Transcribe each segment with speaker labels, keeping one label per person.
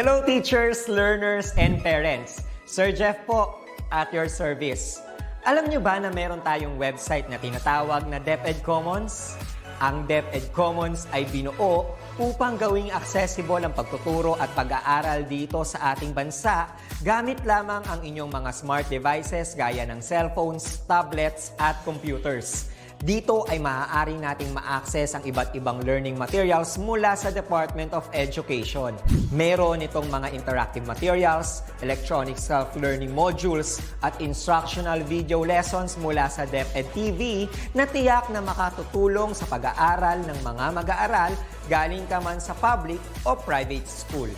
Speaker 1: Hello teachers, learners, and parents. Sir Jeff po, at your service. Alam nyo ba na meron tayong website na tinatawag na DepEd Commons? Ang DepEd Commons ay binuo upang gawing accessible ang pagtuturo at pag-aaral dito sa ating bansa gamit lamang ang inyong mga smart devices gaya ng cellphones, tablets, at computers. Dito ay maaari nating ma-access ang iba't ibang learning materials mula sa Department of Education. Meron itong mga interactive materials, electronic self-learning modules, at instructional video lessons mula sa DepEd TV na tiyak na makatutulong sa pag-aaral ng mga mag-aaral galing ka man sa public o private school.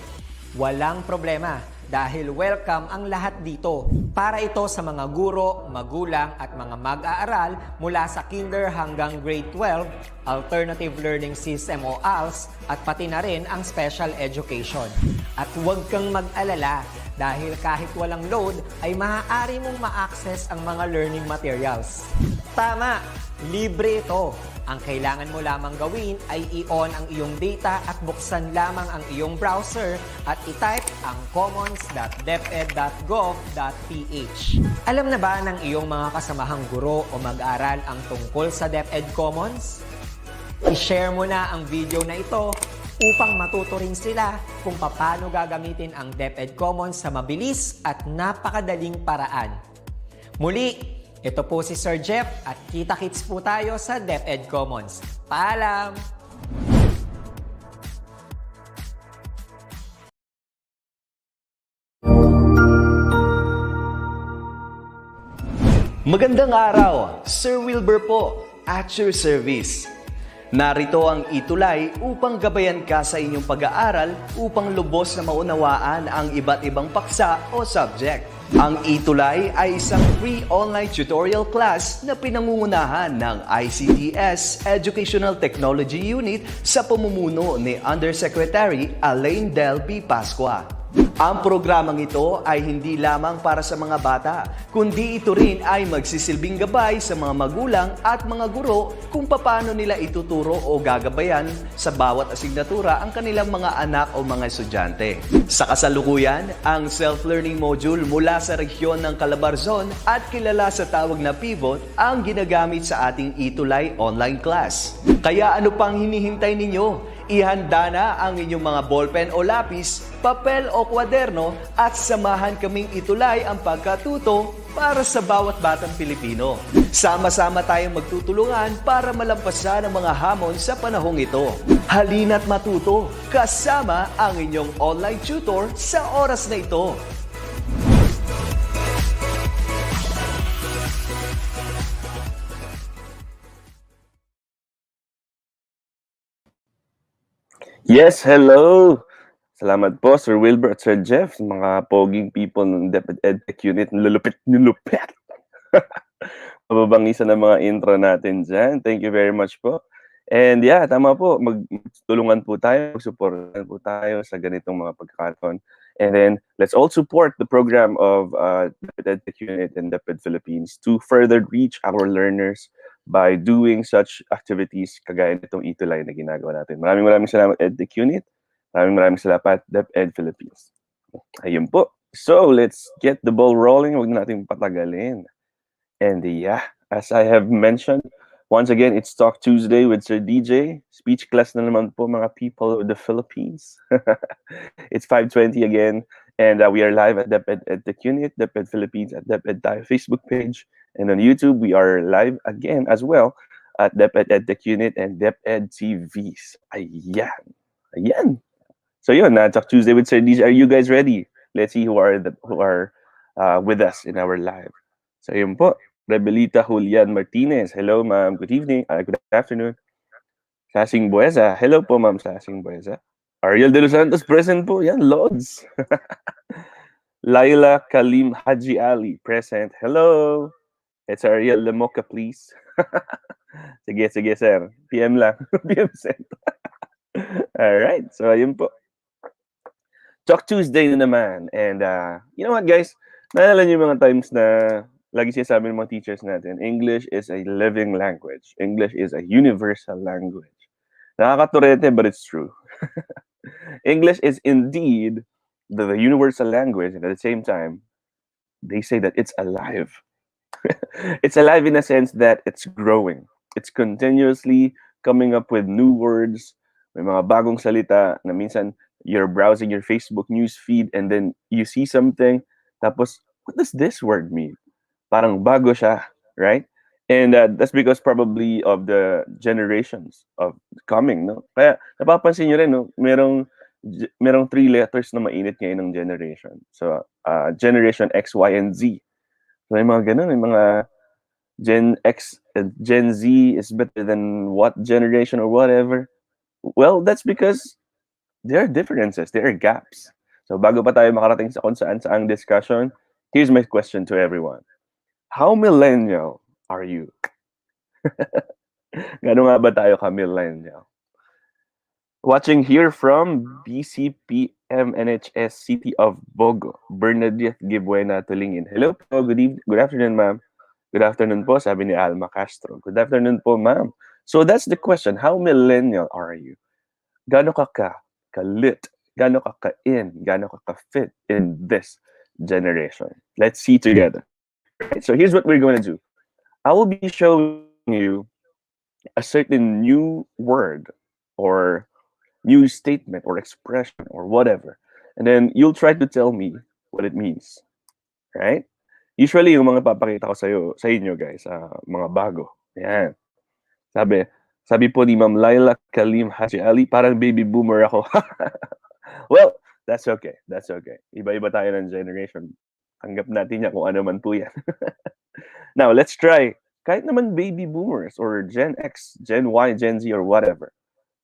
Speaker 1: Walang problema dahil welcome ang lahat dito. Para ito sa mga guro, magulang at mga mag-aaral mula sa kinder hanggang grade 12, alternative learning system o ALS, at pati na rin ang special education. At huwag kang mag-alala dahil kahit walang load ay maaari mong ma-access ang mga learning materials. Tama! Libre ito. Ang kailangan mo lamang gawin ay i-on ang iyong data at buksan lamang ang iyong browser at i-type ang commons.deped.gov.ph. Alam na ba ng iyong mga kasamahang guro o mag-aral ang tungkol sa DepEd Commons? I-share mo na ang video na ito upang matuto rin sila kung paano gagamitin ang DepEd Commons sa mabilis at napakadaling paraan. Muli, ito po si Sir Jeff at kita-kits po tayo sa DepEd Commons. Paalam!
Speaker 2: Magandang araw! Sir Wilbur po, at your service. Narito ang ETUlay upang gabayan ka sa inyong pag-aaral upang lubos na maunawaan ang iba't ibang paksa o subject. Ang ETUlay ay isang free online tutorial class na pinangungunahan ng ICT's Educational Technology Unit sa pamumuno ni Undersecretary Elaine Del P. Pascua. Ang programang ito ay hindi lamang para sa mga bata, kundi ito rin ay magsisilbing gabay sa mga magulang at mga guro kung paano nila ituturo o gagabayan sa bawat asignatura ang kanilang mga anak o mga estudyante. Sa kasalukuyan, ang self-learning module mula sa rehiyon ng Calabarzon at kilala sa tawag na Pivot ang ginagamit sa ating ETUlay online class. Kaya ano pang hinihintay ninyo? Ihanda na ang inyong mga ballpen o lapis, papel o kwaderno at samahan kaming itulay ang pagkatuto para sa bawat batang Pilipino. Sama-sama tayong magtutulungan para malampasan ang mga hamon sa panahong ito. Halina't matuto kasama ang inyong online tutor sa oras na ito.
Speaker 3: Yes, hello! Salamat po, Sir Wilbur at Sir Jeff, mga poging people ng DepEd Edtech Unit. Nilulupit! Mababangisa ng mga intro natin dyan. Thank you very much po. And yeah, tama po, magtulungan po tayo, supportan po tayo sa ganitong mga pagkakataon. And then, let's all support the program of DepEd Edtech Unit and DepEd Philippines to further reach our learners by doing such activities kagaya nitong ETUlay na ginagawa natin. Maraming salamat Edtech Unit. Maraming salamat DepEd Philippines. Ayun po. So, let's get the ball rolling. Huwag natin patagalin. And yeah, as I have mentioned, once again, it's Talk Tuesday with Sir DJ. Speech class na naman po mga people of the Philippines. It's 5:20 again. And we are live at DepEd Edtech Unit, DepEd Philippines at DepEd Tayo Facebook page. And on YouTube, we are live again as well at DepEd Edtech Unit and DepEd TVs. Ayan. So yun, Talk Tuesday with Sir DJ. Are you guys ready? Let's see who are with us in our live. So yun po, Rebelita Julian Martinez. Hello, ma'am. Good evening. Good afternoon. Sasing Bueza. Hello po, ma'am. Sasing Bueza. Ariel De Los Santos present po. Yan, Lods. Laila Kalim Haji Ali present. Hello. It's Ariel Lemoca, please. Sige, sir. PM lang. PM sent. Alright, so ayun po. Talk Tuesday na naman. And you know what, guys? Naalala niyo mga times na lagi sinasabi ng mga teachers natin, English is a living language. English is a universal language. Nakakaturete, but it's true. English is indeed the universal language, and at the same time, they say that it's alive. It's alive in a sense that it's growing. It's continuously coming up with new words. May mga bagong salita na minsan you're browsing your Facebook news feed and then you see something, tapos, what does this word mean? Parang bago siya, right? And that's because probably of the generations of coming, no? Kaya napapansin nyo rin, no? Merong three letters na mainit ngayon ng generation. So, generation X, Y, and Z. So, may mga ganun, may mga Gen X and Gen Z is better than what generation or whatever. Well, that's because there are differences, there are gaps. So bago pa tayo makarating sa kung saan-saang discussion, here's my question to everyone. How millennial are you? Gano'n nga ba tayo ka-millennial? Watching here from BCPM NHS City of Bogo, Bernadette Gibuena Tulingin. Hello po, good afternoon, ma'am. Good afternoon po, sabi ni Alma Castro. Good afternoon po, ma'am. So that's the question. How millennial are you? Gaano ka ka-lit? Gaano ka ka-in? Gaano ka ka-fit in this generation? Let's see together. Right? So here's what we're going to do. I will be showing you a certain new word or new statement or expression or whatever. And then you'll try to tell me what it means. Right? Usually, yung mga papakita ko sa inyo guys, mga bago. Yan. Sabi po ni Ma'am Laila Kalim Haji Ali, parang baby boomer ako. Well, that's okay. That's okay. Iba-iba tayo ng generation. Tanggap natin yan kung ano man po yan. Now, let's try. Kahit naman baby boomers or Gen X, Gen Y, Gen Z, or whatever,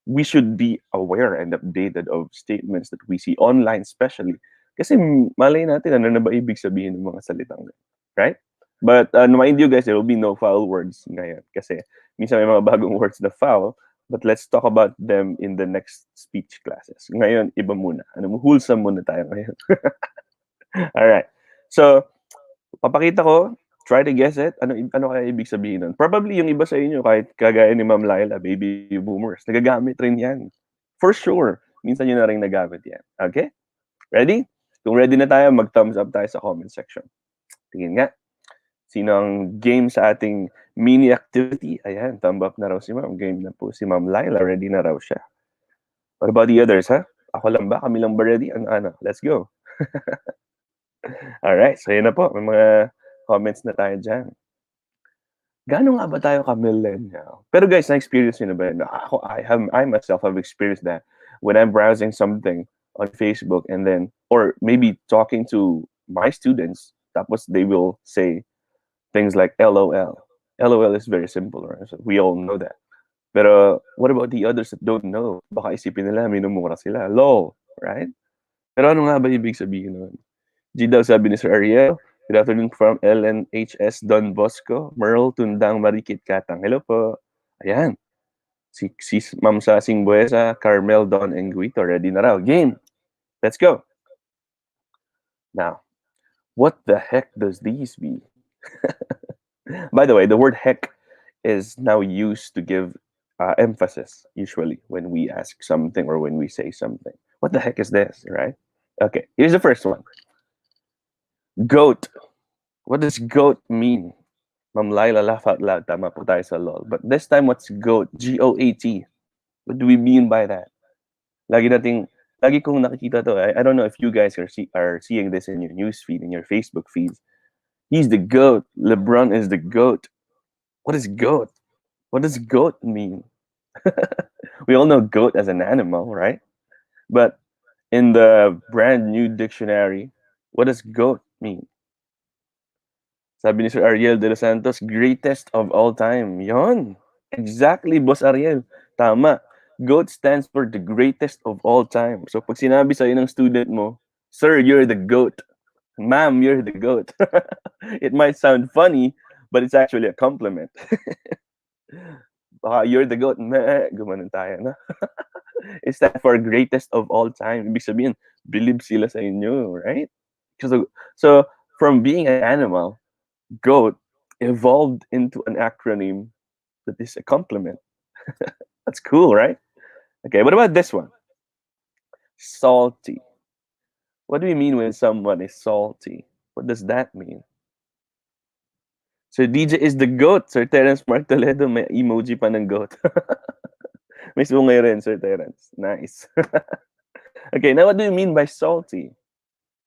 Speaker 3: we should be aware and updated of statements that we see online especially. Kasi malay natin ano na ba ibig sabihin ng mga salitang ganyan, right? But mind you guys, there will be no foul words ngayon. Kasi minsan may mga bagong words na foul, but let's talk about them in the next speech classes. Ngayon, iba muna. Wholesome muna tayo ngayon. Alright. So, papakita ko, try to guess it. Ano kaya ibig sabihin nun? Probably yung iba sa inyo, kahit kagaya ni Ma'am Laila, baby boomers, nagagamit rin yan. For sure. Minsan yun na rin nagamit yan. Okay? Ready? Kung ready na tayo, mag-thumbs up tayo sa comment section. Tingin nga. Sino ang game sa ating mini activity? Ayan, thumb up na raw si Ma'am. Game na po si Ma'am Laila. Ready na raw siya. What about the others, ha? Ako lang ba? Kami lang ba ready? Ano? Let's go. Alright, so yun na po. May mga comments na tayo dyan. Gaano nga ba tayo ka-millennial? Pero guys, na-experience nyo na ba yun? I myself have experienced that when I'm browsing something on Facebook and then, or maybe talking to my students, tapos they will say things like LOL. LOL is very simple, right? So we all know that. Pero what about the others that don't know? Baka isipin nila, minumura sila. LOL, right? Pero ano nga ba ibig sabihin nun? G daw sabi ni Sir Ariel, good afternoon from LNHS Don Bosco, Merle Tundang Marikit Katang. Hello po. Ayan. Si Ma'am Sasing Buesa, Carmel Don Enguito, ready na raw. Game. Let's go. Now, what the heck does these mean? By the way, the word heck is now used to give emphasis, usually, when we ask something or when we say something. What the heck is this, right? Okay, here's the first one. Goat. What does goat mean? Ma'am Laila, laugh out loud. Tama po tayo sa LOL. But this time, what's goat? G-O-A-T. What do we mean by that? Lagi kong nakikita to. I don't know if you guys are seeing this in your news feed, in your Facebook feeds. He's the GOAT. LeBron is the GOAT. What is GOAT? What does GOAT mean? We all know goat as an animal, right? But in the brand new dictionary, what does GOAT mean? Sabi ni Sir Ariel de los Santos, greatest of all time. Yon. Exactly, Boss Ariel. Tama. GOAT stands for the greatest of all time. So pag sinabi sa'yo ng student mo, Sir, you're the GOAT. Ma'am, you're the GOAT. It might sound funny, but it's actually a compliment. Baka you're the GOAT. Gumanon tayo, no? It stands for greatest of all time. Ibig sabihin, believe sila sa inyo, right? So from being an animal, GOAT evolved into an acronym that is a compliment. That's cool, right? Okay, what about this one? Salty. What do we mean when someone is salty? What does that mean? Sir DJ is the goat. Sir Terence Mark Toledo, may emoji pa ng goat. May sungay rin, Sir Terence. Nice. Okay, now what do you mean by salty?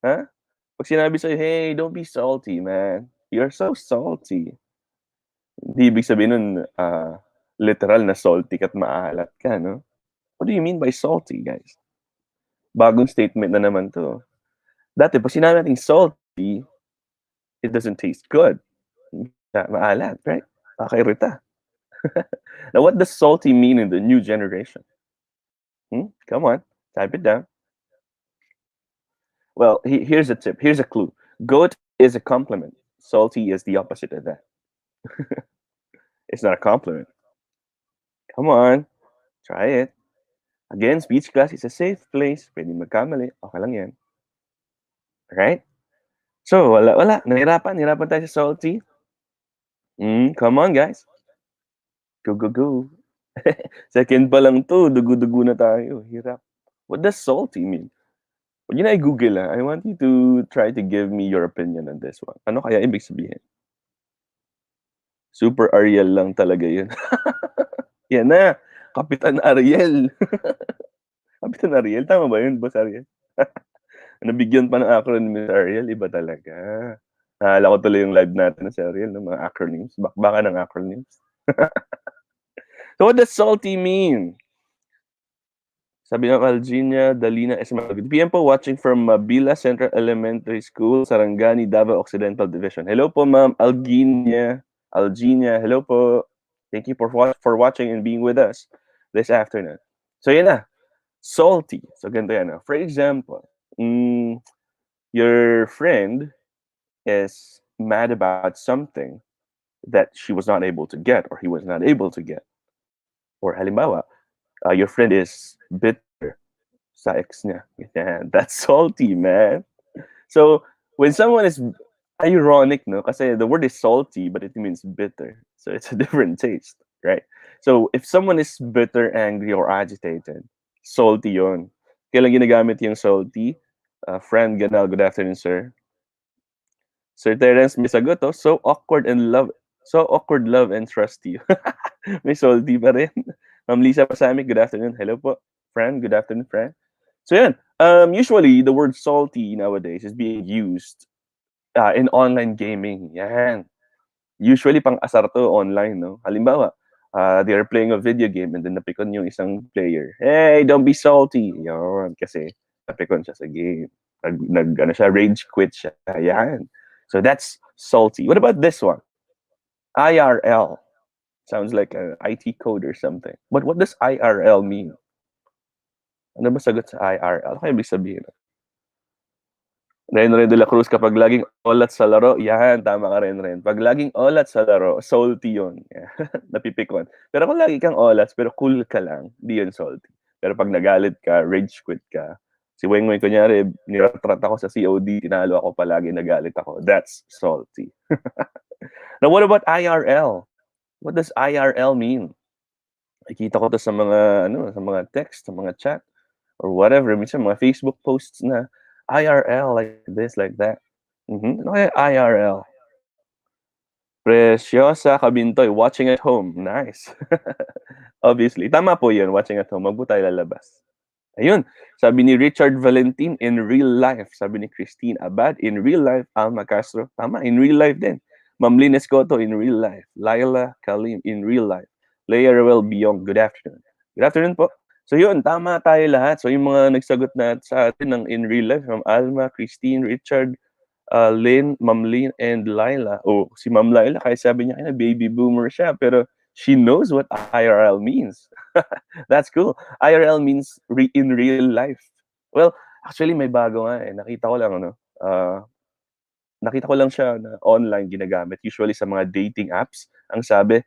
Speaker 3: Huh? Pag sinabi sa'yo, hey, don't be salty, man. You're so salty. Hindi ibig sabihin nun, literal na salty ka't maalat ka, no? What do you mean by salty, guys? Bagong statement na naman to. Dati, pag sinabi natin salty, it doesn't taste good. Maalat, right? Nakakairita. Now, what does salty mean in the new generation? Come on, type it down. Well, here's a tip. Here's a clue. Goat is a compliment. Salty is the opposite of that. It's not a compliment. Come on, try it. Again, speech class is a safe place. Pwede magkamali. Okay lang yan. Right? So, wala. Nahirapan tayo sa salty. Come on, guys. Go. Second pa lang to, dugo-dugo na tayo. Hirap. What does salty mean? Pag yun ay Google, I want you to try to give me your opinion on this one. Ano kaya ibig sabihin? Super Ariel lang talaga yun. Yan na, Kapitan Ariel. Kapitan Ariel, tama ba yun, Boss Ariel? Nabigyan pa ng acronym ni Ariel, iba talaga. Naalala ko tuloy yung live natin sa Ariel, no? Mga acronyms, bakbakan ng acronyms. So what does salty mean? Sabi ng Algina Dalina Esmal. Good PM po, watching from Mabila Central Elementary School, Sarangani, Davao Occidental Division. Hello po, Ma'am Algina. Hello po. Thank you for watching and being with us this afternoon. So yan na, salty. So ganito yan. For example, your friend is mad about something that she was not able to get or he was not able to get. Or halimbawa, your friend is bitter sa ex niya. Yeah, that's salty, man. So, when someone is ironic, no? Kasi the word is salty, but it means bitter. So, it's a different taste, right? So, if someone is bitter, angry, or agitated, salty yon. Kailan ginagamit yung salty? Friend Ganal, good afternoon, sir. Sir Terence, may sagot, oh. So awkward, love, and trust you. May salty pa rin. Ma'am Lisa Pasamic, good afternoon. Hello po. Friend, good afternoon, friend. So yan, usually the word salty nowadays is being used in online gaming. Yan. Usually pang asar to online, no? Halimbawa, they are playing a video game and then napikon yung isang player. Hey, don't be salty. Yan, kasi napikon siya sa game. Rage quit siya. Yan. So that's salty. What about this one? IRL. Sounds like an IT code or something. But what does IRL mean? Ano ba sagot sa IRL? Ano kaya ibig sabihin? Renren de la Cruz, kapag laging olat sa laro, yan, tama ka Renren. Pag laging olat sa laro, salty yun. Napipikon. Pero kung lagi kang olat, pero cool ka lang, di yun salty. Pero pag nagalit ka, rage quit ka, si Weng Weng, kunyari, niratrat ako sa COD, tinalo ako palagi, nagalit ako. That's salty. Now, what about IRL? What does IRL mean? Nakikita ko to sa mga text, sa mga chat, or whatever. Minsan mga Facebook posts na IRL, like this, like that. Ano kaya IRL? Preciosa Kabintoy, watching at home. Nice. Obviously. Tama po yun, watching at home. Wag po tayo lalabas. Ayun. Sabi ni Richard Valentin, in real life. Sabi ni Christine Abad, in real life. Alma Castro, tama, in real life din. Ma'am Lynn Escoto, in real life. Laila Kalim, in real life. Leia Rewel Beyond, good afternoon. Good afternoon po. So yun, tama tayo lahat. So yung mga nagsagot na sa atin ng in real life, Ma'am Alma, Christine, Richard, Lynn, Ma'am Lynn, and Laila. Oh, si Ma'am Laila, kaya sabi niya, baby boomer siya, pero she knows what IRL means. That's cool. IRL means in real life. Well, actually, may bago nga eh. Nakita ko lang siya na online ginagamit. Usually sa mga dating apps, ang sabi,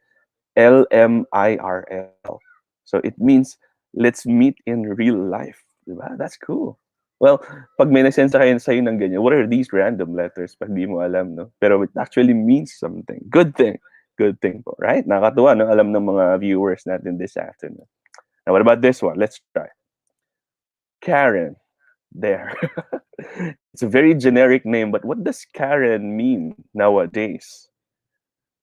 Speaker 3: LMIRL. So it means, let's meet in real life. Diba? That's cool. Well, pag may nagsend sa'yo ng ganyan, what are these random letters pag di mo alam, no? Pero it actually means something. Good thing. Good thing po, right? Nakakatuwa, no? Alam ng mga viewers natin this afternoon. Now, what about this one? Let's try. Karen. There. It's a very generic name, but what does Karen mean nowadays?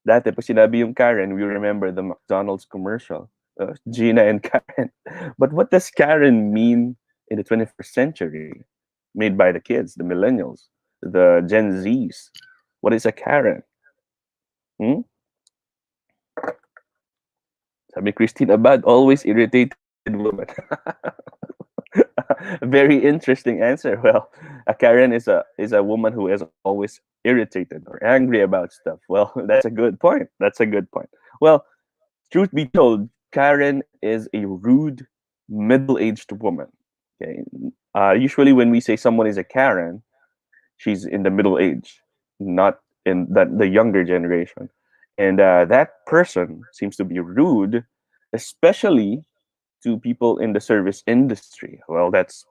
Speaker 3: Dati pag sinabi yung Karen, we remember the McDonald's commercial, Gina and Karen. But what does Karen mean in the 21st century? Made by the kids, the millennials, the Gen Zs. What is a Karen? Hmm? Sabi Christine Abad, always irritated woman. Very interesting answer. Well, a Karen is a woman who is always irritated or angry about stuff. Well, that's a good point. That's a good point. Well, truth be told, Karen is a rude, middle-aged woman. Okay. Usually, when we say someone is a Karen, she's in the middle age, not in the younger generation, and that person seems to be rude, especially to people in the service industry. Well, that's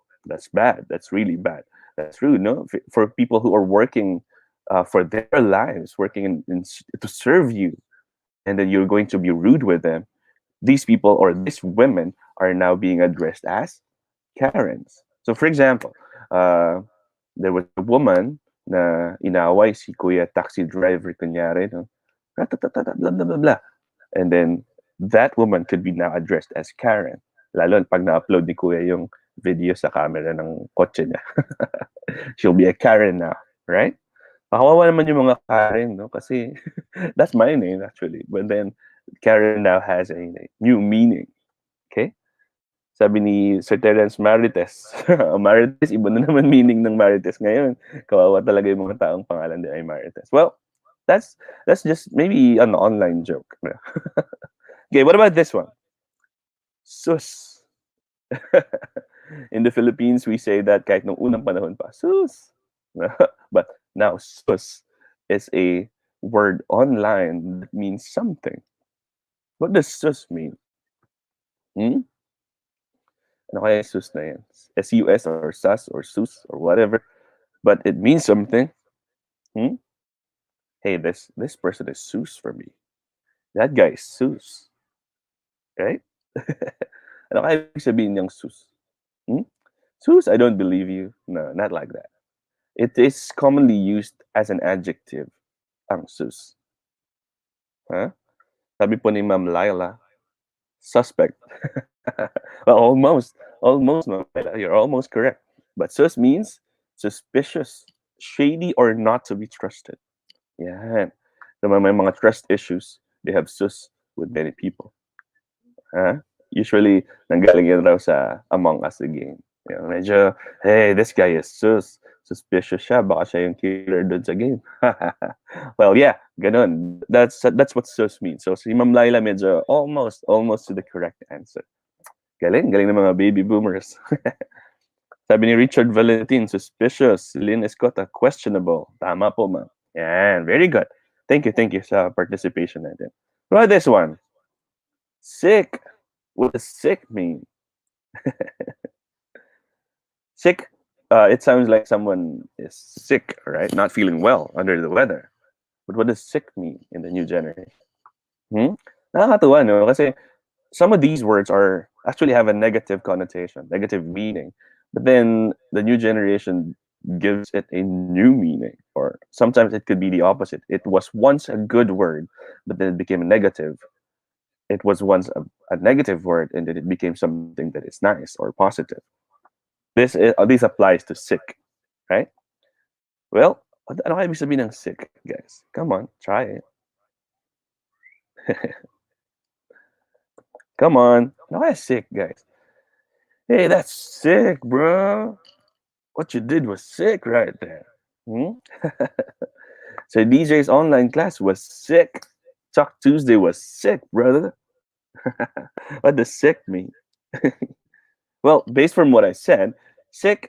Speaker 3: bad. That's really bad. That's rude. No, for people who are working for their lives, working to serve you, and then you're going to be rude with them. These people or these women are now being addressed as Karens. So, for example, uh, there was a woman na inaway si Kuya taxi driver, kunyari, no? Ratatatata, blah, blah, blah, blah. And then that woman could be now addressed as Karen. Lalo pag na-upload ni Kuya yung video sa camera ng kotse niya. She'll be a Karen now, right? Kawawa naman yung mga Karen, no? Kasi that's my name actually. But then Karen now has a new meaning. Okay? Sabi ni Sir Terence Marites, Marites, iba na naman meaning ng Marites ngayon. Kawawa talaga yung mga taong pangalan din ay Marites. Well, that's just maybe an online joke. Okay, what about this one? Sus. In the Philippines, we say that kahit nung unang panahon pa, sus. But now, sus is a word online that means something. What does sus mean? Hmm? Ano kaya sus na yan? S-U-S or sus or sus or whatever. But it means something. Hmm? Hey, this person is sus for me. That guy is sus. Right? Ano kaya ibig sabihin niyang sus? Hmm? Sus, I don't believe you. No, not like that. It is commonly used as an adjective, ang sus. Huh? Sabi po ni Ma'am Laila, suspect. Well, almost, Ma'am Laila. You're almost correct. But sus means suspicious, shady, or not to be trusted. Yan. So may mga trust issues, they have sus with many people. Huh? Usually, nanggaling yan raw sa Among Us the game. You know, medyo, hey, this guy is suspicious siya, baka siya yung killer dun sa game. Well, yeah, ganun. That's what sus means. So si Ma'am Laila medyo almost to the correct answer. Galing ng mga baby boomers. Sabi ni Richard Valentin, suspicious. Lynn Escota, questionable. Tama po, ma'am. Yan, very good. Thank you sa participation natin. What about this one? Sick. What does sick mean? Sick, it sounds like someone is sick, right? Not feeling well, under the weather. But what does sick mean in the new generation? Hmm? Nakakatuwa, no? Kasi some of these words are actually have a negative connotation, negative meaning. But then the new generation gives it a new meaning. Or sometimes it could be the opposite. It was once a good word, but then it became a negative. It was once a negative word, and then it became something that is nice or positive. This applies to sick, right? Well, ano kaya ibig sabihin ng sick, guys? Come on, try it. Come on. Ano kaya sick, guys? Hey, that's sick, bro. What you did was sick right there. Hmm? So DJ's online class was sick. Talk Tuesday was sick, brother. What does sick mean? Well, based from what I said, sick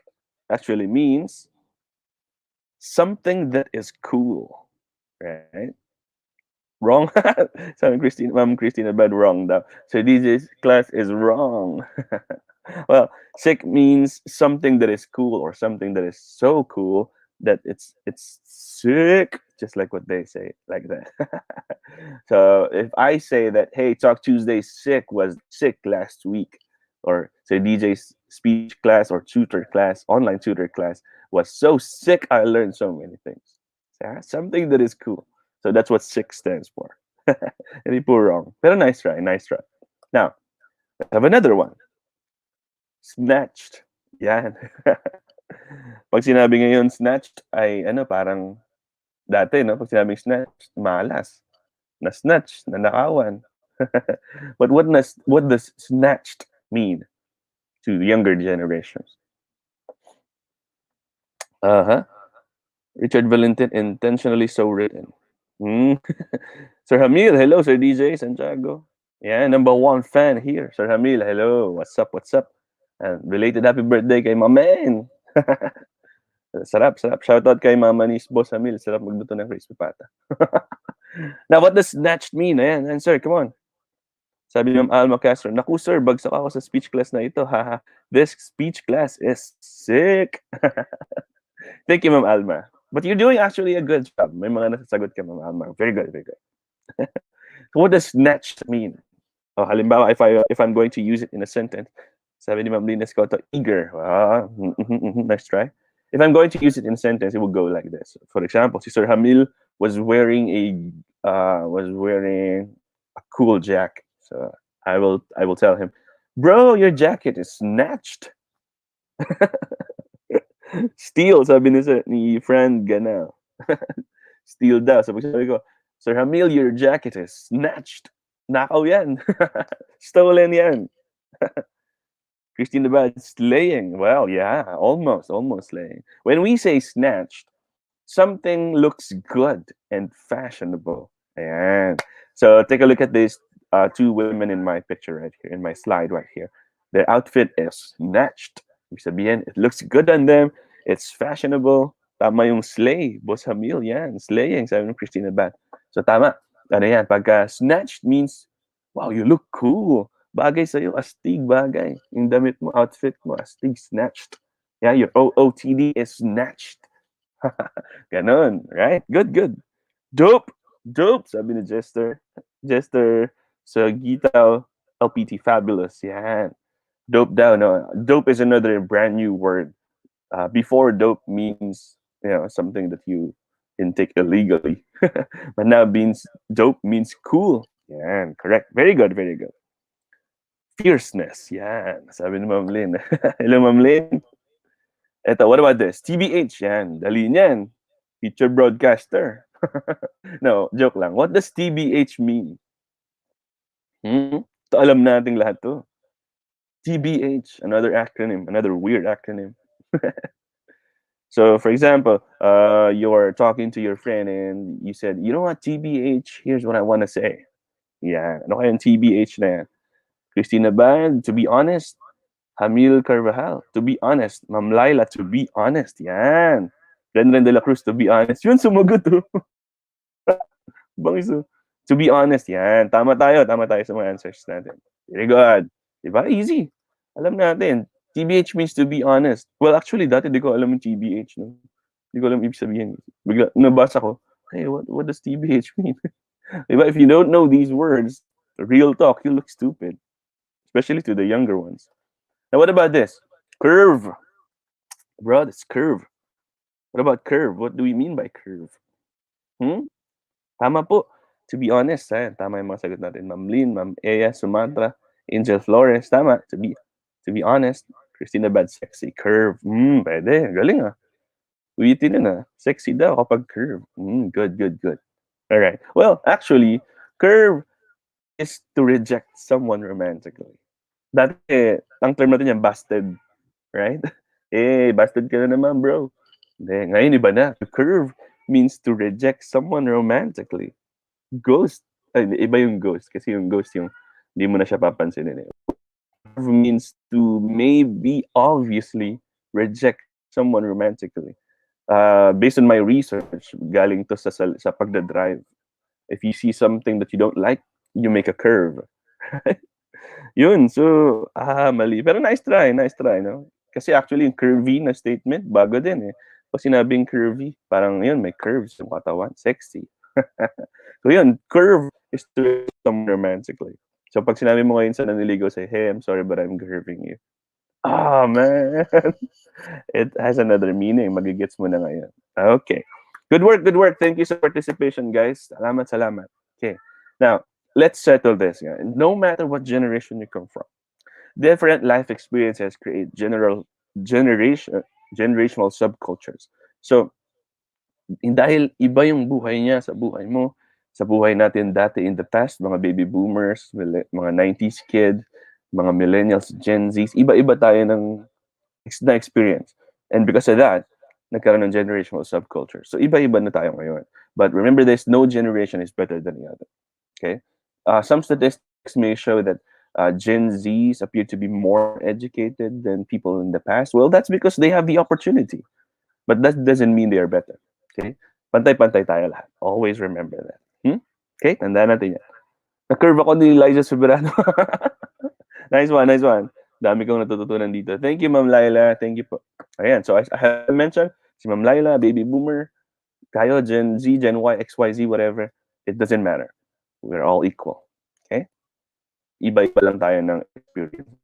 Speaker 3: actually means something that is cool, right? Wrong. Sabi Christine, Ma'am Christina Bad, wrong daw. So DJ's class is wrong. Well, sick means something that is cool or something that is so cool that it's sick, just like what they say, like that. So if I say that, hey, Talk Tuesday sick was sick last week, or say DJ's speech class or tutor class, online tutor class was so sick. I learned so many things. Yeah, something that is cool. So that's what sick stands for. Hindi po wrong. Pero nice try, nice try. Now, let's have another one. Snatched. Yan. Pag sinabi ngayon snatched ay ano parang dati no, pag sinabing snatched, malas. Na snatch, na nakawan. But what does snatched mean to younger generations? Uh-huh. Richard Valentin, intentionally so written. Hmm. Sir Hamil, hello, Sir DJ Santiago. Yeah, number one fan here. Sir Hamil, hello. What's up, what's up? And related happy birthday kay Mamen. Sarap, sarap. Shoutout kay Mama ni Boss Hamil. Sarap magluto ng crispy pata. Now, what does snatched mean? Ayan, sir, come on. Sabi ni Ma'am Alma Castro, naku sir, bagsak ako sa speech class na ito. Haha, this speech class is sick. Thank you, Ma'am Alma. But you're doing actually a good job. May mga nasasagot ka, Ma'am Alma. Very good, very good. So what does snatched mean? Oh, halimbawa, if I'm going to use it in a sentence, sabi ni Ma'am Lina Scotto, eager. Nice try. If I'm going to use it in a sentence, it will go like this. For example, si Sir Hamil was wearing a cool jacket. So I will tell him, bro, your jacket is snatched. Steal, sabi ni friend Ganel. Steal daw. So pag sabi ko, Sir Hamil, your jacket is snatched. Nakaw yan. Stolen yan. Christine Abad, slaying. Well, yeah, almost slaying. When we say snatched, something looks good and fashionable. Ayan. So take a look at these two women in my picture right here, in my slide right here. Their outfit is snatched. Ibig sabihin, it looks good on them. It's fashionable. Tama yung slay. Boss Hamil, yan. Slaying, sabi ng Christina Bat. So tama. Ano yan? Pagka snatched means, wow, you look cool. Bagay sa'yo, astig bagay. Yung damit mo, outfit mo, astig, snatched. Yeah, your OOTD is snatched. Ganon, right? Good, good. Dope! Dope! Sabi ni Jester. Jester sa Gitaw, LPT Fabulous. Yan. Dope daw, no? Dope is another brand new word. Before, dope means, something that you intake illegally. But now dope means cool. Yan, correct. Very good, very good. Fierceness. Yan. Sabi ni Ma'am Lynn. Hello, Ma'am Lynn. Eto, what about this? TBH, yan. Dali niyan. Feature broadcaster. No, joke lang. What does TBH mean? Ito alam nating lahat to. TBH, another acronym, another weird acronym. So, for example, you're talking to your friend and you said, you know what, TBH, here's what I want to say. Yeah, ano kayang TBH na yan? Christina Band, to be honest. Hamil Carvajal, to be honest. Ma'am Laila, to be honest. Yan. Renren de la Cruz, to be honest. Yun, sumagot to. Bangis to. To be honest, yan. Tama tayo sa mga answers natin. Very good. Diba? Easy. Alam natin. TBH means to be honest. Well, actually, dati di ko alam yung TBH. No? Di ko alam ibig sabihin. Bigla, nabasa ko, hey, what does TBH mean? Diba? If you don't know these words, real talk, you look stupid. Especially to the younger ones. Now, what about this? Curve. Bro, it's curve. What about curve? What do we mean by curve? Tama po. To be honest, tama yung mga sagot natin. Ma'am Lynn, Ma'am Ea, Sumatra, Angel Flores, tama. To be honest, Christina Bad, sexy. Curve. Pwede. Galing ah. Ulitin na. Sexy daw kapag curve. Good. All right. Well, actually, curve is to reject someone romantically. Dati, ang term natin yan, busted. Right? Busted ka na naman, bro. Hindi, ngayon iba na. To curve means to reject someone romantically. Ghost. Iba yung ghost. Kasi yung ghost yung hindi mo na siya papansinin. Curve means to maybe obviously reject someone romantically. Based on my research, galing to sa pagdadrive. If you see something that you don't like, you make a curve. Yun, so, mali. Pero nice try, no? Kasi actually, yung curvy na statement, bago din eh. Pag sinabing curvy, parang yun, may curves yung katawan, sexy. So yun, curve is to someone romantically. So pag sinabi mo ngayon sa naniligaw, say, hey, I'm sorry but I'm curving you. Oh, man. It has another meaning. Magigets mo na ngayon. Okay. Good work, good work. Thank you sa participation, guys. Salamat, salamat. Okay. Now, let's settle this. No matter what generation you come from, different life experiences create generational subcultures. So, dahil iba yung buhay niya sa buhay mo, sa buhay natin dati in the past, mga baby boomers, mga 90s kid, mga millennials, Gen Zs, iba-iba tayo ng na experience. And because of that, nagkaroon ng generational subculture. So iba-iba na tayo ngayon. But remember this, no generation is better than the other. Okay? Some statistics may show that Gen Zs appear to be more educated than people in the past. Well, that's because they have the opportunity. But that doesn't mean they are better. Okay? Pantay-pantay tayo lahat. Always remember that. Okay? Tandaan natin yan. Na-curve ako ni Liza Soberano. Nice one, nice one. Dami kong natututunan dito. Thank you, Ma'am Laila. Thank you po. Ayan, so as I have mentioned, si Ma'am Laila, baby boomer, kayo, Gen Z, Gen Y, XYZ, whatever, it doesn't matter. We're all equal. Okay? Iba-iba lang tayo ng experience.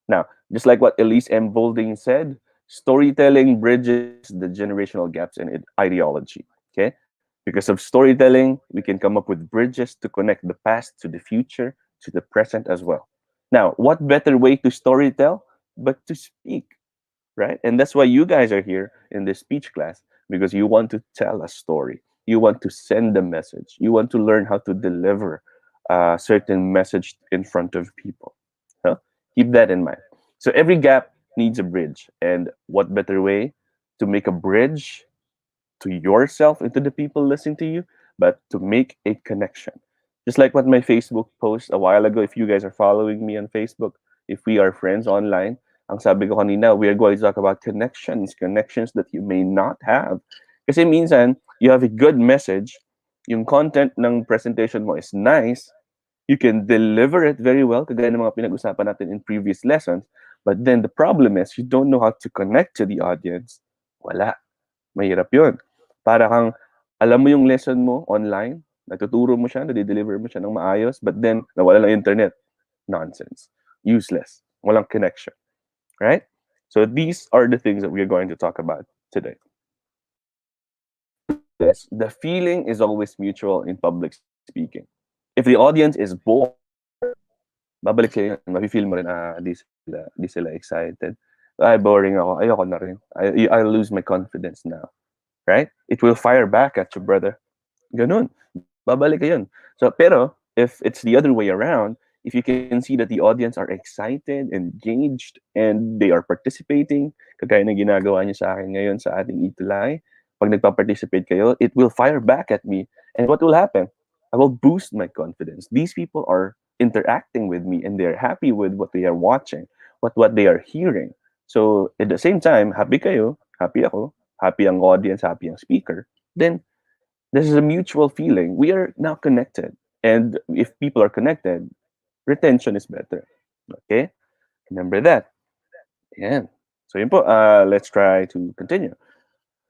Speaker 3: Now, just like what Elise M. Bolding said, storytelling bridges the generational gaps in ideology. Okay? Because of storytelling, we can come up with bridges to connect the past to the future, to the present as well. Now, what better way to storytell but to speak, right? And that's why you guys are here in this speech class, because you want to tell a story. You want to send a message. You want to learn how to deliver a certain message in front of people. Huh? Keep that in mind. So every gap needs a bridge. And what better way to make a bridge to yourself and to the people listening to you, but to make a connection. Just like what my Facebook post a while ago, if you guys are following me on Facebook, if we are friends online, ang sabi ko kanina, we are going to talk about connections that you may not have. Kasi minsan, you have a good message, yung content ng presentation mo is nice, you can deliver it very well, kagaya ng mga pinag-usapan natin in previous lessons, but then the problem is, you don't know how to connect to the audience. Wala. Mahirap yun. Para kang, alam mo yung lesson mo online, natuturo mo siya, nade-deliver mo siya ng maayos, but then, nawala ng internet. Nonsense. Useless. Walang connection. Right? So these are the things that we are going to talk about today. Yes, the feeling is always mutual in public speaking. If the audience is bored, babalik kayo, mafe-feel mo rin, di sila excited. Ay, boring ako. Ayoko na rin. I lose my confidence now. Right? It will fire back at you, brother. Ganun. Babalik ka yun. So, pero, if it's the other way around, if you can see that the audience are excited, engaged, and they are participating, kagaya ng ginagawa niyo sa akin ngayon sa ating ETUlay, pag nagpa-participate kayo, it will fire back at me. And what will happen? I will boost my confidence. These people are interacting with me, and they're happy with what they are watching, what they are hearing. So, at the same time, happy kayo, happy ako, happy ang audience, happy ang speaker, then this is a mutual feeling. We are now connected. And if people are connected, retention is better. Okay? Remember that. Yeah. So yun po, let's try to continue.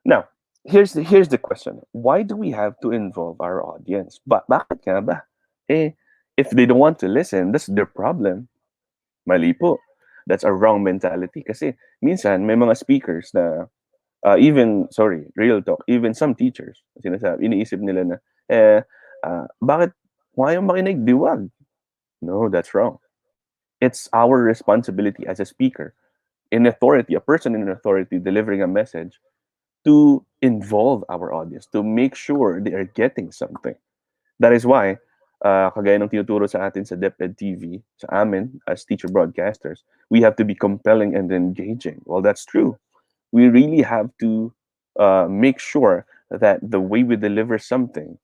Speaker 3: Now, here's the question. Why do we have to involve our audience? Bakit nga ba? If they don't want to listen, that's their problem. Mali po. That's a wrong mentality. Kasi minsan, may mga speakers na real talk, even some teachers, iniisip nila na, bakit ayaw makinig, diwag? No, that's wrong. It's our responsibility as a speaker, in authority, a person in authority delivering a message, to involve our audience, to make sure they are getting something. That is why, kagaya ng tinuturo sa atin sa DepEd TV, sa amin, as teacher broadcasters, we have to be compelling and engaging. Well, that's true. We really have to make sure that the way we deliver something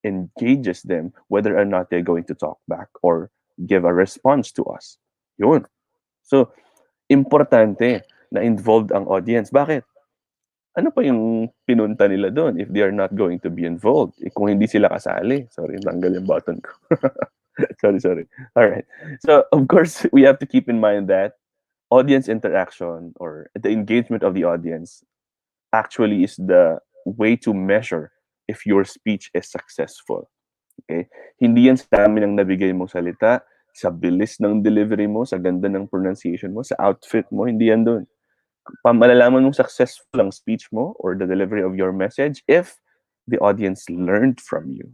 Speaker 3: engages them, whether or not they're going to talk back or give a response to us. Yun. So, importante na involved ang audience. Bakit? Ano pa yung pinunta nila doon if they are not going to be involved? Kung hindi sila kasali. Sorry, tanggal yung button ko. sorry. All right. So, of course, we have to keep in mind that audience interaction or the engagement of the audience actually is the way to measure if your speech is successful. Okay? Hindi yan sa dami ng nabigay mong salita, sa bilis ng delivery mo, sa ganda ng pronunciation mo, sa outfit mo, hindi yan doon. Malalaman mong successful ang speech mo or the delivery of your message if the audience learned from you.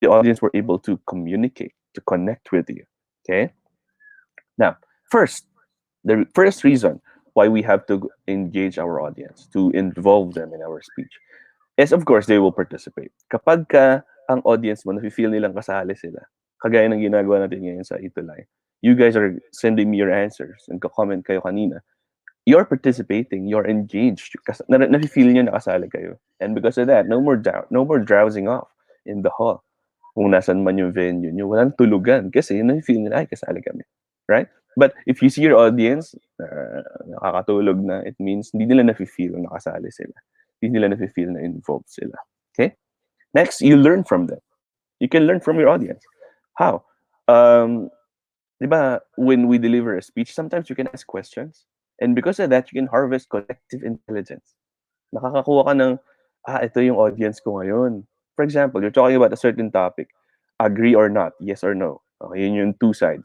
Speaker 3: The audience were able to communicate, to connect with you. Okay? Now, first, the first reason why we have to engage our audience, to involve them in our speech, is of course they will participate. Kapag ang audience mo, nafe-feel nilang kasali sila, kagaya ng ginagawa natin ngayon sa ETUlay, you guys are sending me your answers and comment kayo kanina, you're participating, you're engaged, nafe-feel nyo na kasali kayo. And because of that, no more drowsing off in the hall. Kung nasan man yung venue nyo, walang tulugan kasi nafe-feel nila, ay, kasali kami. Right? But if you see your audience, nakakatulog na, it means hindi nila nafe-feel na kasali sila. Hindi nila nafe-feel na involved sila. Okay? Next, you learn from them. You can learn from your audience. How? Diba, when we deliver a speech, sometimes you can ask questions. And because of that, you can harvest collective intelligence. Nakakakuha ka ng, ito yung audience ko ngayon. For example, you're talking about a certain topic. Agree or not, yes or no. Okay, yun yung two sides.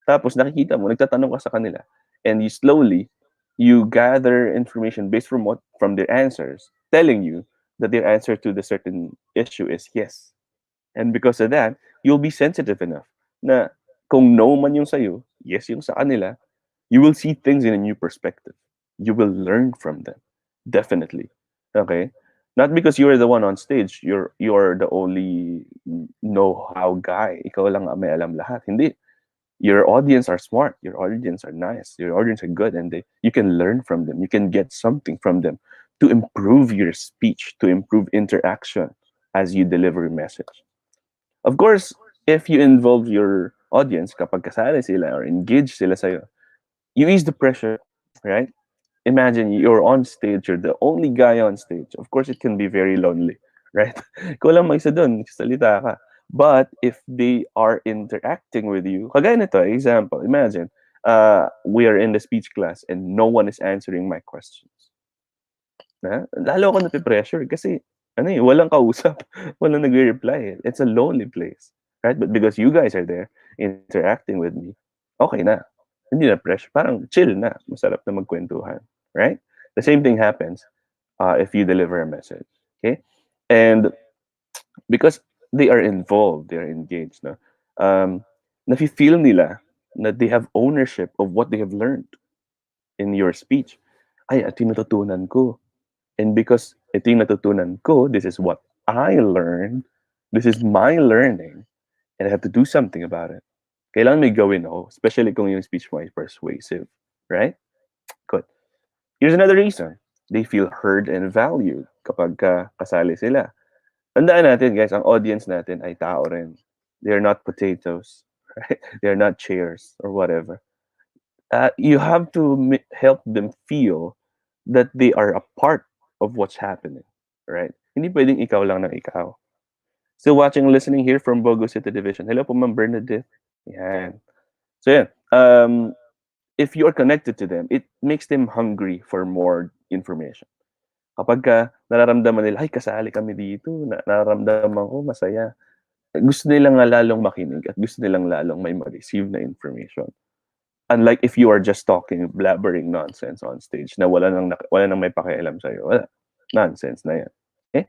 Speaker 3: Tapos nakikita mo, nagtatanong ka sa kanila. And you slowly, you gather information based from their answers, telling you that their answer to the certain issue is yes. And because of that, you'll be sensitive enough na kung no man yung sa'yo, yes yung sa kanila, you will see things in a new perspective. You will learn from them. Definitely. Okay? Not because you are the one on stage, you're the only know-how guy. Ikaw lang ang may alam lahat. Hindi. Your audience are smart. Your audience are nice. Your audience are good, and you can learn from them. You can get something from them to improve your speech, to improve interaction as you deliver a message. Of course, if you involve your audience, kapag kasali sila or engage sila sa'yo, you ease the pressure, right? Imagine you're on stage, you're the only guy on stage. Of course, it can be very lonely, right? Ikaw lang mag-isa dun, salita ka. But if they are interacting with you, kagaya nito, example, imagine, we are in the speech class and no one is answering my questions. Lalo ako nape-pressure kasi walang kausap, walang nagre-reply. It's a lonely place, right? But because you guys are there interacting with me, okay na. Hindi na pressure, parang chill na, masarap na magkwentuhan, right? The same thing happens if you deliver a message, okay? And because they are involved, they are engaged, no? Nafe-feel nila na they have ownership of what they have learned in your speech. Ay, at tinututunan ko. And because ito yung natutunan ko, this is what I learned, this is my learning, and I have to do something about it. Kailangan may gawin ako, especially kung yung speech mo ay persuasive, right? Good. Here's another reason. They feel heard and valued kapag kasali sila. Tandaan natin, guys, ang audience natin ay tao rin. They're not potatoes, right? They're not chairs or whatever. You have to help them feel that they are a part of what's happening, right? Hindi pwedeng ikaw lang ng ikaw. Still watching and listening here from Bogo City Division. Hello po, Ma'am Bernadette. Yan. So yeah, if you are connected to them, it makes them hungry for more information. Kapag nararamdaman nila, ay, kasali kami dito, nararamdaman ko, masaya. Gusto nilang lalong makinig at gusto nilang lalong may ma-receive na information. Unlike if you are just talking, blabbering nonsense on stage na wala nang may pakialam sa'yo. Wala. Nonsense na yan. Okay?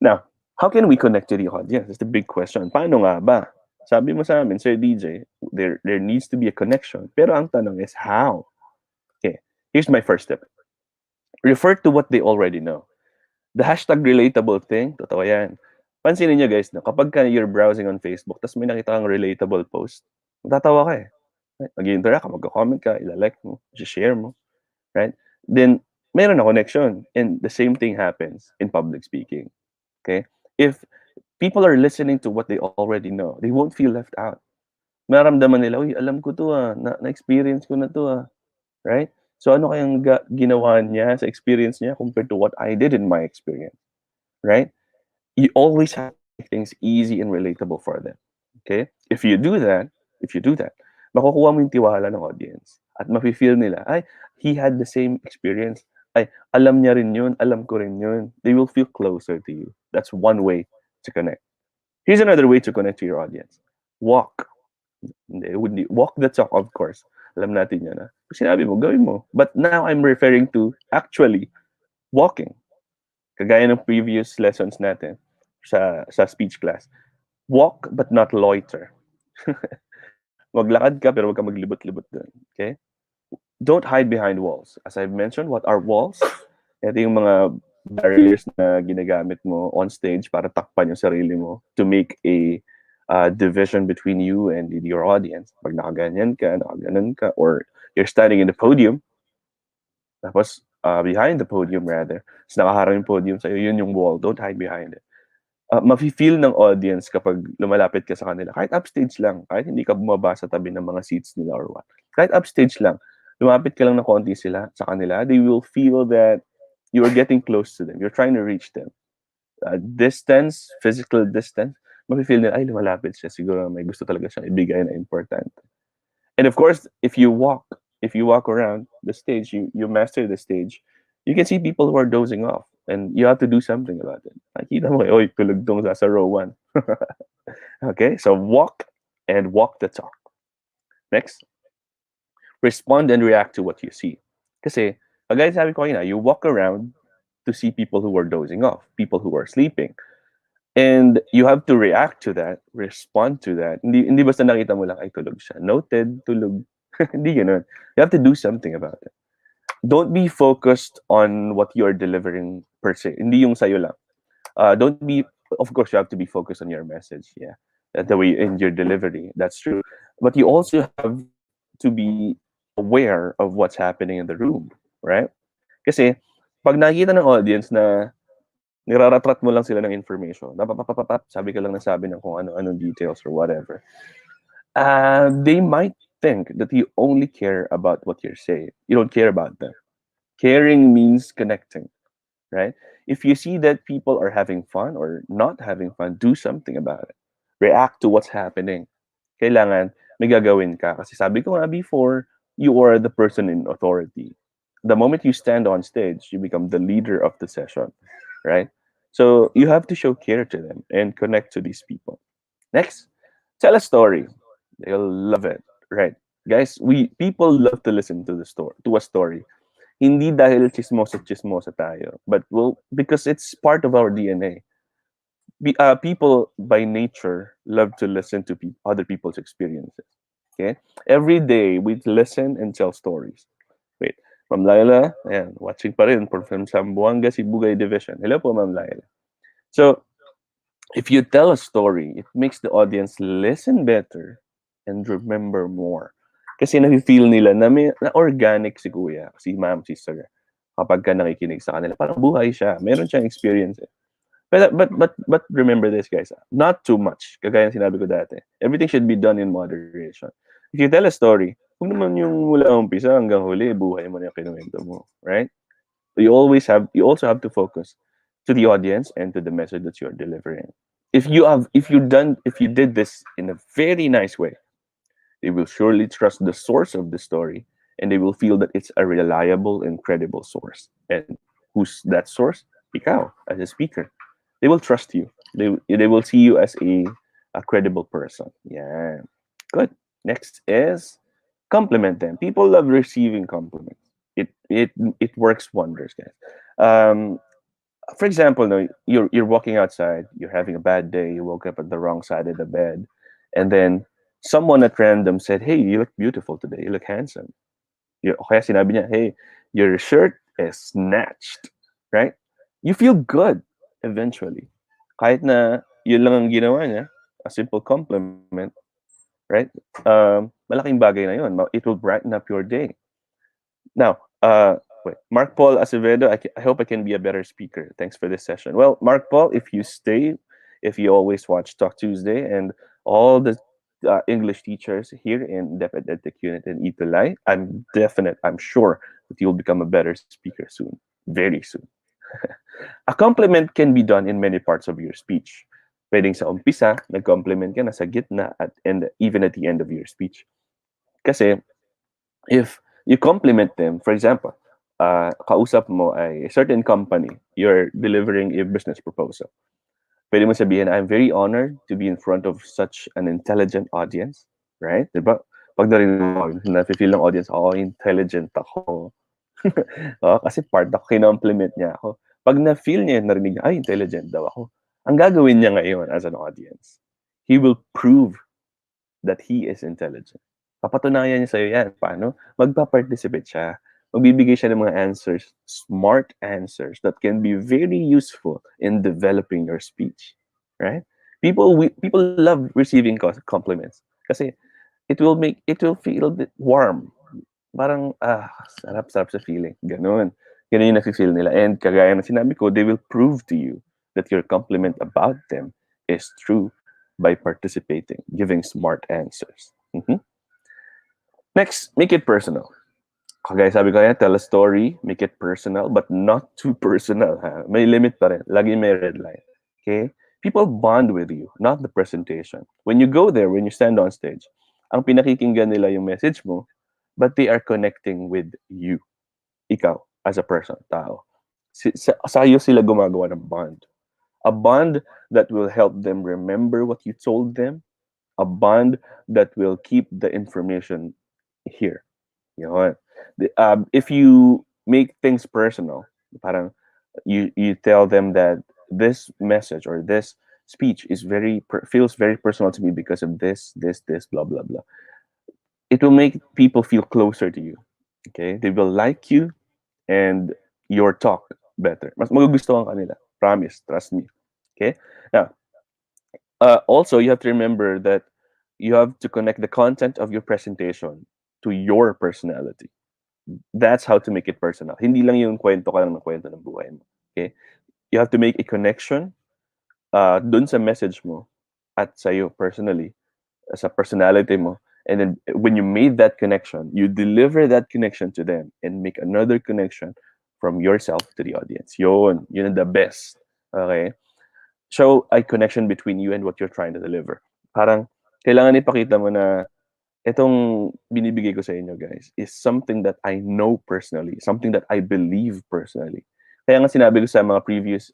Speaker 3: Now, how can we connect to the audience? That's the big question. Paano nga ba? Sabi mo sa amin, Sir DJ, there needs to be a connection. Pero ang tanong is how? Okay, here's my first tip. Refer to what they already know. The hashtag relatable thing, totoo yan. Pansinin nyo guys, no, kapag you're browsing on Facebook, tapos may nakita kang relatable post, matatawa ka eh. Mag-interact ka, mag-comment ka, ilalike mo, share mo, right? Then, meron na connection. And the same thing happens in public speaking. Okay? If people are listening to what they already know, they won't feel left out. Maramdaman nila, uy, alam ko to na-experience ko na to right? So ano kayang ginawa niya sa experience niya compared to what I did in my experience, right? You always have things easy and relatable for them, okay? If you do that, makukuha mo yung tiwala ng audience at mafe-feel nila, ay, he had the same experience. Ay, alam niya rin yun, alam ko rin yun. They will feel closer to you. That's one way to connect. Here's another way to connect to your audience. Walk. Walk the talk, of course. Alam natin yan. Pag sinabi mo, gawin mo. But now I'm referring to actually walking. Kagaya ng previous lessons natin sa speech class. Walk but not loiter. Maglakad ka pero wag ka maglibot-libot dun. Okay? Don't hide behind walls. As I've mentioned, what are walls? Ito yung mga barriers na ginagamit mo on stage para takpan yung sarili mo to make a division between you and your audience. Pag nakaganyan ka, nakaganon ka, or you're standing in the podium, tapos behind the podium rather, tapos nakaharang yung podium sa'yo, yun yung wall. Don't hide behind it. Mafe-feel ng audience kapag lumalapit ka sa kanila. Kahit upstage lang, kahit hindi ka bumaba sa tabi ng mga seats nila or what. Kahit upstage lang, lumapit ka lang ng konti sila sa kanila, they will feel that you are getting close to them. You're trying to reach them. Distance, physical distance, mafe-feel nila, ay, lumalapit siya. Siguro may gusto talaga siyang ibigay na importante. And of course, if you walk around the stage, you master the stage, you can see people who are dozing off. And you have to do something about it. Nakita mo, oy, tulog tong sa row 1. Okay, so walk and walk the talk. Next, respond and react to what you see. Kasi, kagaya sabi ko kanina, you walk around to see people who are dozing off, people who are sleeping. And you have to react to that, respond to that. Hindi basta nakita mo lang, ay, tulog siya. Noted, tulog. Hindi ganun. You have to do something about it. Don't be focused on what you're delivering per se. Hindi yung sayo lang. Don't be, of course, you have to be focused on your message. Yeah. The way in your delivery. That's true. But you also have to be aware of what's happening in the room. Right? Kasi, pag nakikita ng audience na niraratrat mo lang sila ng information, sabi ka lang na sabi ng kung ano-anong details or whatever, they might think that you only care about what you're saying. You don't care about them. Caring means connecting, right? If you see that people are having fun or not having fun, do something about it. React to what's happening. Kailangan may gagawin ka. Kasi sabi ko nga before, you are the person in authority. The moment you stand on stage, you become the leader of the session, right? So you have to show care to them and connect to these people. Next, tell a story. They'll love it, right? Guys, people love to listen to a story. Hindi dahil chismosa tayo, but because it's part of our DNA. People by nature love to listen to other people's experiences. Okay, every day we listen and tell stories. Wait, Ma'am Laila, ayan, watching pa rin from Zamboanga, Sibugay Division. Hello po, Ma'am Laila. So, if you tell a story, it makes the audience listen better and remember more. Kasi nafe-feel nila na organic si kuya, si ma'am, si sir. Kapag ka nakikinig sa kanila, parang buhay siya. Meron siyang experience. But remember this, guys. Not too much. Kagaya ng sinabi ko dati. Everything should be done in moderation. If you tell a story, kung naman yung mula umpisa hanggang huli, buhay mo na yung kinuwento mo. Right? You also have to focus to the audience and to the message that you're delivering. If you did this in a very nice way, they will surely trust the source of the story, and they will feel that it's a reliable and credible source. And who's that source? Ikaw, as a speaker. They will trust you. They will see you as a credible person. Yeah. Good. Next is compliment them. People love receiving compliments. It works wonders, guys. For example, no, you're walking outside, you're having a bad day, you woke up at the wrong side of the bed, and then someone at random said, "Hey, you look beautiful today. You look handsome." Kaya sinabi niya, "Hey, your shirt is snatched." Right? You feel good eventually. Kahit na yun lang ang ginawa niya, a simple compliment, right? Malaking bagay na yun. It will brighten up your day. Now, wait, Mark Paul Acevedo, I hope I can be a better speaker. Thanks for this session. Well, Mark Paul, if you always watch Talk Tuesday and all the English teachers here in DepEd Edtech Unit in ETUlay, I'm sure that you'll become a better speaker soon, very soon. A compliment can be done in many parts of your speech. Pwedeng sa umpisa, nag-compliment ka na sa gitna and even at the end of your speech. Kasi, if you compliment them, for example, kausap mo ay a certain company, you're delivering a business proposal. Pwede mo sabihin, I'm very honored to be in front of such an intelligent audience. Right? Diba? Pag narinig mo, na-feel ng audience, intelligent ako. Kasi part ako, kinompliment niya ako. Pag na-feel niya, narinig niya, intelligent daw ako. Ang gagawin niya ngayon as an audience, he will prove that he is intelligent. Papatunayan niya sa'yo yan. Paano? Magpa-participate siya. Magbibigay siya ng mga answers, smart answers that can be very useful in developing your speech. Right? People love receiving compliments kasi it will feel a bit warm. Parang, sarap sa feeling. Ganun. Ganun yung nafe-feel nila. And kagaya ng sinabi ko, they will prove to you that your compliment about them is true by participating, giving smart answers. Next, make it personal. Kagaya sabi ko yan, tell a story, make it personal, but not too personal. Ha? May limit pa rin. Lagi may red line. Okay? People bond with you, not the presentation. When you go there, when you stand on stage, ang pinakikinggan nila yung message mo, but they are connecting with you. Ikaw, as a person, tao. Sa'yo sila gumagawa ng bond. A bond that will help them remember what you told them. A bond that will keep the information here. Yun. If you make things personal, parang you tell them that this message or this speech is feels very personal to me because of this, blah, blah, blah. It will make people feel closer to you. Okay? They will like you and your talk better. Mas magugustuhan ka nila. Promise. Trust me. Okay? Now, also, you have to remember that you have to connect the content of your presentation to your personality. That's how to make it personal. Hindi lang yung kwento ka lang ng kwento ng buhay mo. Okay? You have to make a connection dun sa message mo at sa'yo personally, sa personality mo. And then when you made that connection, you deliver that connection to them and make another connection from yourself to the audience. Yun ang the best. Okay? Show a connection between you and what you're trying to deliver. Parang kailangan ipakita mo na itong binibigay ko sa inyo, guys, is something that I know personally, something that I believe personally. Kaya nga sinabi ko sa mga previous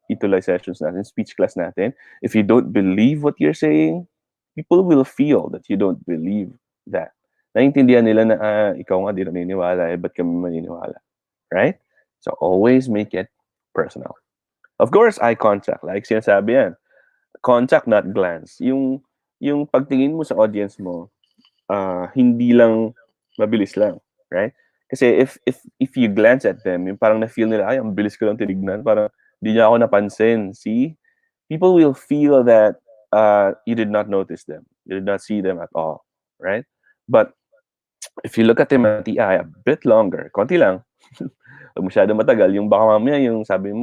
Speaker 3: ETUlay sessions natin, speech class natin, if you don't believe what you're saying, people will feel that you don't believe that. Naiintindihan nila na, ikaw nga di naniniwala, ba't kami maniniwala? Right? So always make it personal. Of course, eye contact. Like sinasabi yan. Contact, not glance. Yung pagtingin mo sa audience mo, hindi lang mabilis lang, right? Kasi if you glance at them, yung parang na-feel nila, ang bilis ko lang tinignan, parang di niya ako napansin. See? People will feel that you did not notice them. You did not see them at all, right? But if you look at them at the eye a bit longer, konti lang, pag masyado matagal, yung baka mamaya yung sabi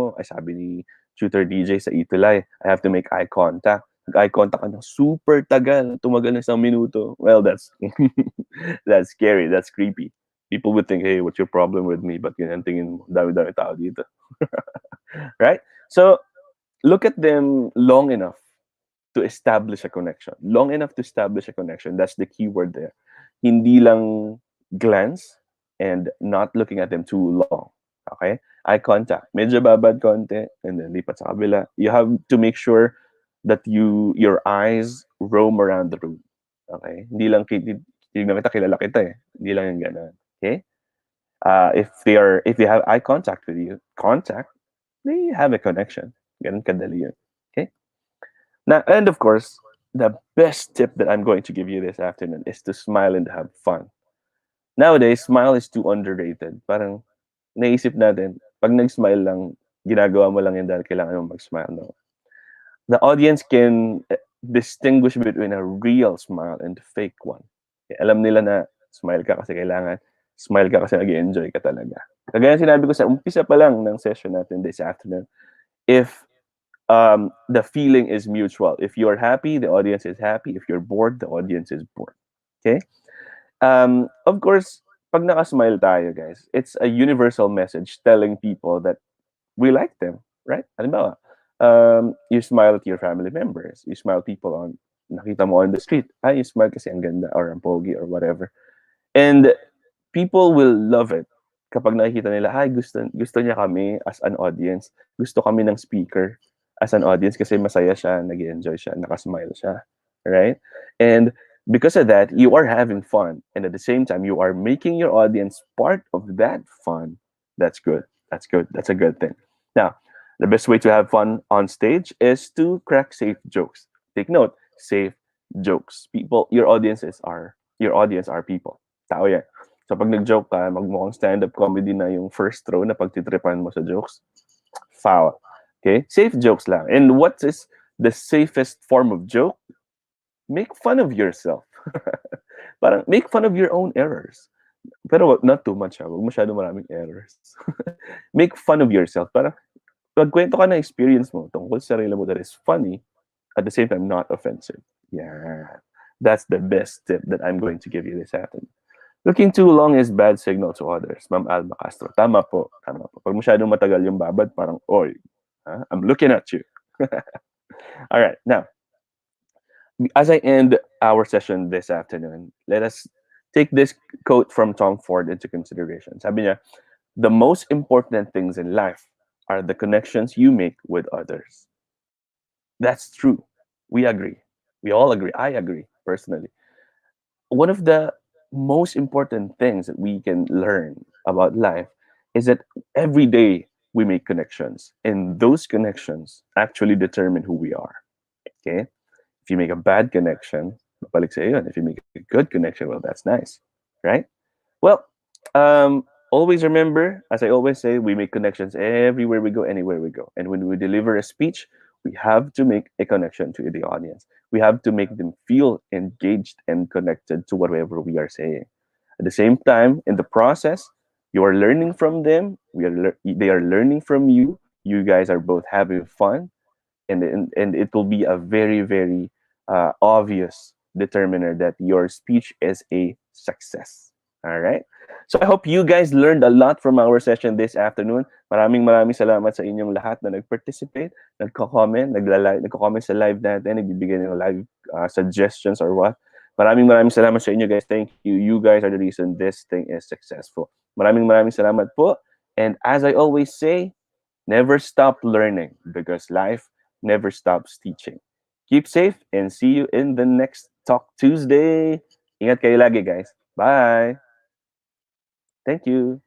Speaker 3: ni Tutor DJ sa ETUlay, I have to make eye contact. Eye contact ka ng super tagal, tumagal ng 1 minuto. Well, that's that's scary, that's creepy. People would think, hey, what's your problem with me? But yun, tingin mo, dami-dami tao dito. Right? So, look at them long enough to establish a connection. Long enough to establish a connection. That's the key word there. Hindi lang glance and not looking at them too long. Okay? Eye contact. Medyo babad konti and then lipat sa kabila. You have to make sure that your eyes roam around the room. Okay? Hindi lang tignan kita, kilala kita eh. Hindi lang yung ganun. Okay? If they have eye contact with you, they have a connection. Ganun kadali yun. Okay? Now, and of course, the best tip that I'm going to give you this afternoon is to smile and have fun. Nowadays, smile is too underrated. Parang naisip natin, pag nag-smile lang, ginagawa mo lang yun dahil kailangan mo mag-smile. No? The audience can distinguish between a real smile and a fake one. Okay, alam nila na smile ka kasi kailangan, smile ka kasi nag-enjoy ka talaga. Kagaya sinabi ko sa umpisa pa lang ng session natin this afternoon, if the feeling is mutual. If you're happy, the audience is happy. If you're bored, the audience is bored. Okay? Of course, pag nakasmile tayo, guys, it's a universal message telling people that we like them, right? Halimbawa, you smile at your family members. You smile people nakita mo on the street. You smile kasi ang ganda or ang pogi or whatever. And people will love it kapag nakikita nila, gusto niya kami as an audience. Gusto kami ng speaker. as an audience kasi masaya siya, nag-enjoy siya, nakasmile siya, right? And because of that, you are having fun. And at the same time, you are making your audience part of that fun. That's good. That's good. That's a good thing. Now, the best way to have fun on stage is to crack safe jokes. Take note, safe jokes. People, your audience are people. Tao yan. So pag nag-joke ka, magmukhang stand-up comedy na yung first row na pagtitripan mo sa jokes, foul. Okay? Safe jokes lang. And what is the safest form of joke? Make fun of yourself. Parang make fun of your own errors. Pero not too much, ha? Huwag masyado maraming errors. Make fun of yourself. Parang magkwento ka ng experience mo tungkol sa sarili mo that is funny, at the same time not offensive. Yeah. That's the best tip that I'm going to give you this afternoon. Looking too long is bad signal to others. Ma'am Alba Castro. Tama po. Tama po. Pag masyadong matagal yung babad, parang, oy, I'm looking at you. All right. Now, as I end our session this afternoon, let us take this quote from Tom Ford into consideration. Sabi niya, the most important things in life are the connections you make with others. That's true. We agree. We all agree. I agree, personally. One of the most important things that we can learn about life is that every day we make connections, and those connections actually determine who we are. Okay? If you make a bad connection, babalik sa iyo yun. If you make a good connection, well, that's nice, right? Well, always remember, as I always say, we make connections everywhere we go, anywhere we go. And when we deliver a speech, we have to make a connection to the audience. We have to make them feel engaged and connected to whatever we are saying. At the same time, in the process, you are learning from them. They are learning from you. You guys are both having fun, and it will be a very very obvious determiner that your speech is a success. All right. So I hope you guys learned a lot from our session this afternoon. Maraming salamat sa inyong lahat na nag-participate, nagko-comment, nagko-comment sa live natin, nagbibigay ng live suggestions or what. Maraming salamat sa inyo guys. Thank you. You guys are the reason this thing is successful. Maraming salamat po. And as I always say, never stop learning because life never stops teaching. Keep safe and see you in the next Talk Tuesday. Ingat kayo lagi, guys. Bye. Thank you.